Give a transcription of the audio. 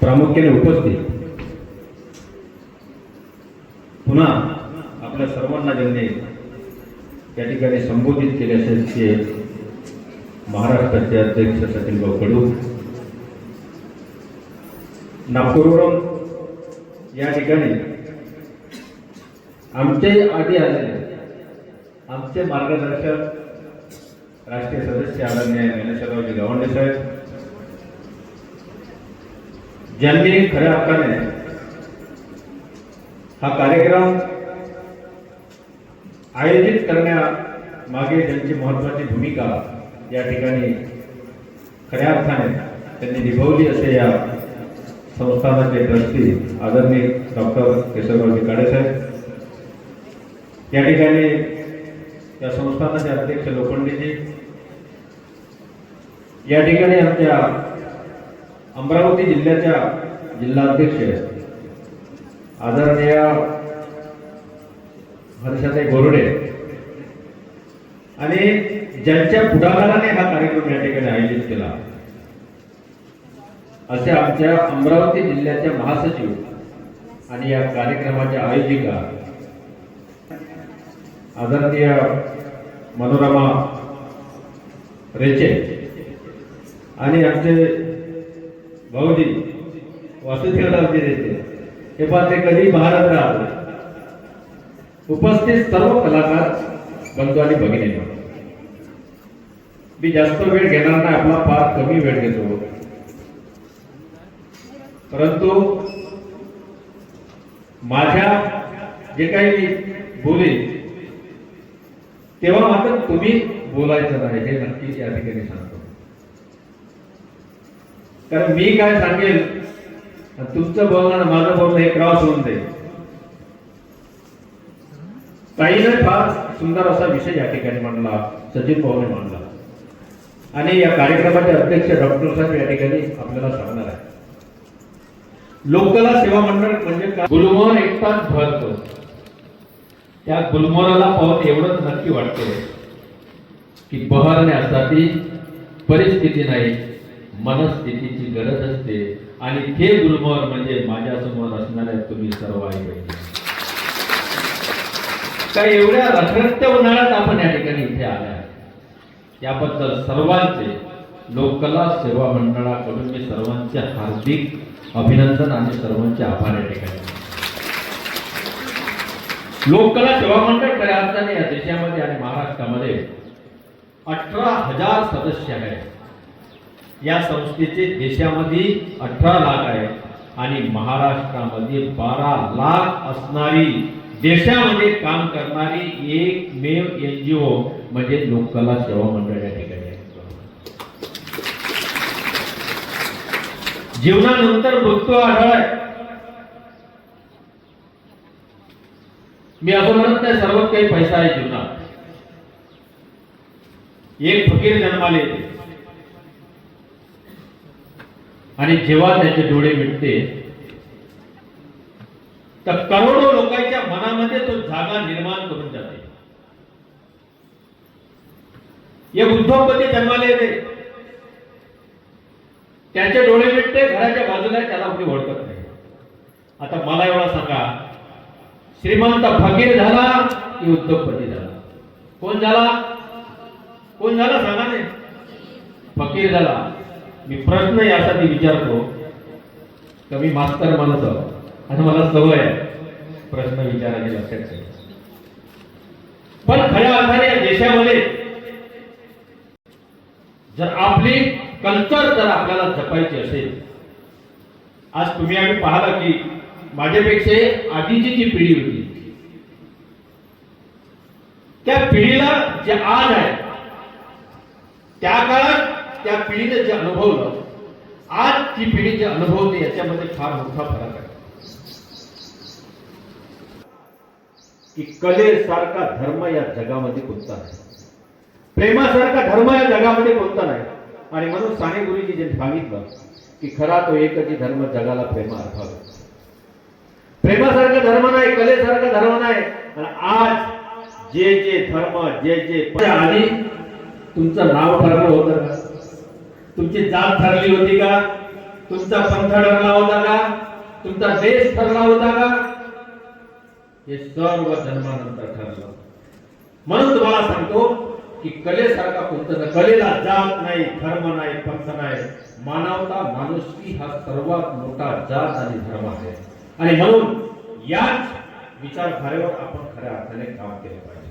प्रामुख्याने उपस्थित पुन्हा आपल्या सर्वांना ज्यांनी या ठिकाणी संबोधित केले असेल ते महाराष्ट्राचे अध्यक्ष सचिनभाऊ कडू, नागपूरवरून या ठिकाणी आमचे आधी आलेले आमचे मार्गदर्शक राष्ट्रीय सदस्य आदरणीय ज्ञानेश्वररावजी गावंडे साहेब, ज्यांनी खऱ्या अर्थाने हा कार्यक्रम आयोजित करण्यामागे त्यांची महत्त्वाची भूमिका या ठिकाणी खऱ्या अर्थाने त्यांनी निभावली असे या संस्थानाचे ट्रस्टी आदरणीय डॉक्टर केशवरावजी काळे साहेब, या ठिकाणी या संस्थानाचे अध्यक्ष लोखंडेजी, या ठिकाणी आमच्या अमरावती जिल्ह्याच्या जिल्हाध्यक्ष आदरणीय हर्षाताई बोर्डे आणि ज्यांच्या पुढाकाराने हा कार्यक्रम या ठिकाणी आयोजित केला असे आमच्या अमरावती जिल्ह्याच्या महासचिव आणि या कार्यक्रमाच्या आयोजिका आदरणीय मनोरमा रेचे आणि आमचे भाऊजी वासुदेवरावजी रेचे हे पण ते कधी भारत राहते. उपस्थित सर्व कलाकार बंधू आणि भगिनी, मी जास्त वेळ घेणार नाही, आपला फार कमी वेळ घेतो, परंतु माझ्या जे काही मी बोलेन तेव्हा मात्र तुम्ही बोलायचं नाही हे नक्की या ठिकाणी सांगतो. कारण मी काय सांगेल तुमचं बोलणं माझं बोलणं हे क्रॉस होऊन जाईल. ताईने फार सुंदर असा विषय या ठिकाणी मांडला, सचिन भाऊने मांडला आणि या कार्यक्रमाचे अध्यक्ष डॉक्टर साहेब या ठिकाणी आपल्याला सांगणार आहे. लोककला सेवा मंडळ म्हणजे काय? गुलमोहर एकटाच भरतो, त्या गुलमोहराला पाहून एवढंच नक्की वाटते की बहरण्यासाठी परिस्थिती नाही, मनस्थितीची गरज असते आणि हे गुलमोहर म्हणजे माझ्यासमोर असणाऱ्या तुम्ही सर्व आई बहिणी. काय एवढ्या रखरखत्या उन्हाळ्यात आपण या ठिकाणी इथे आल्या, याबद्दल सर्वांचे लोककला सेवा मंडळाकडून मी सर्वांचे हार्दिक अभिनंदन आणि सर्वांचे आभार या ठिकाणी. लोककला सेवा मंडळ खऱ्या अर्थाने या देशामध्ये आणि महाराष्ट्रामध्ये 18,000 सदस्य आहेत. या संस्थेचे देशामध्ये 18 लाख आहे आणि महाराष्ट्रामध्ये 12 लाख असणारी देशामध्ये काम करणारी एकमेव NGO म्हणजे लोककला सेवा मंडळ या ठिकाणी आहे. जीवनानंतर मृत्यू आढळ, मी असं म्हणत नाही सर्वच काही पैसा आहे जीवनात. एक फकीर जन्माला येते आणि जेव्हा त्याचे डोळे मिटते तर करोडो लोकांच्या मनामध्ये तो जागा निर्माण करून जाते. एक उद्योगपती जन्माला येते, त्याचे डोळे मिटते, घराच्या बाजूला त्याला कोणी ओळखत नाही. आता मला एवढा सांगा, श्रीमंत फकीर झाला की उद्योगपती झाला? कोण झाला? कोण झाला सांगा नाही? फकीर झाला. मी प्रश्न यासाठी विचारतो की मी मास्तर माणूस आहे आणि मला सवय आहे प्रश्न विचारायची, लक्षात ठेवा. पण खऱ्या अर्थाने या देशामध्ये जर आपली कल्चर जर आपल्याला जपायची असेल, आज तुम्ही आम्ही पाहिला की माझ्यापेक्षा आधीची जी पिढी होती त्या पिढीला जे आज आहे त्या काळात त्या पिढीने जे अनुभवलं, आज ती पिढी जे अनुभवते याच्यामध्ये फार मोठा फरक आहे. की कलेसारखा धर्म या जगामध्ये कोणता नाही, प्रेमासारखा धर्म या जगामध्ये कोणता नाही. आणि म्हणून साने गुरुजी जे सांगितलं की खरा तो एकच धर्म जगाला प्रेम अर्थावा. प्रेमासारखा धर्म नाही, कलेसारखा धर्म नाही. आणि आज जे जे धर्म जे आधी तुमचं नाव ठरलं होतं का? तुमची जात ठरली होती का? तुमचा पंथ ठरला होता का? तुमचा देश ठरला होता का? हे सर्व जन्मानंतर ठरलं. म्हणून तुम्हाला सांगतो की कलेसारखा कोणतं नाही. कलेला जात नाही, धर्म नाही, पंथ नाही. मानवता, माणुसकी हा सर्वात मोठा जात आणि धर्म आहे. आणि म्हणून याच विचारधारेवर आपण खऱ्या अर्थाने काम केलं पाहिजे.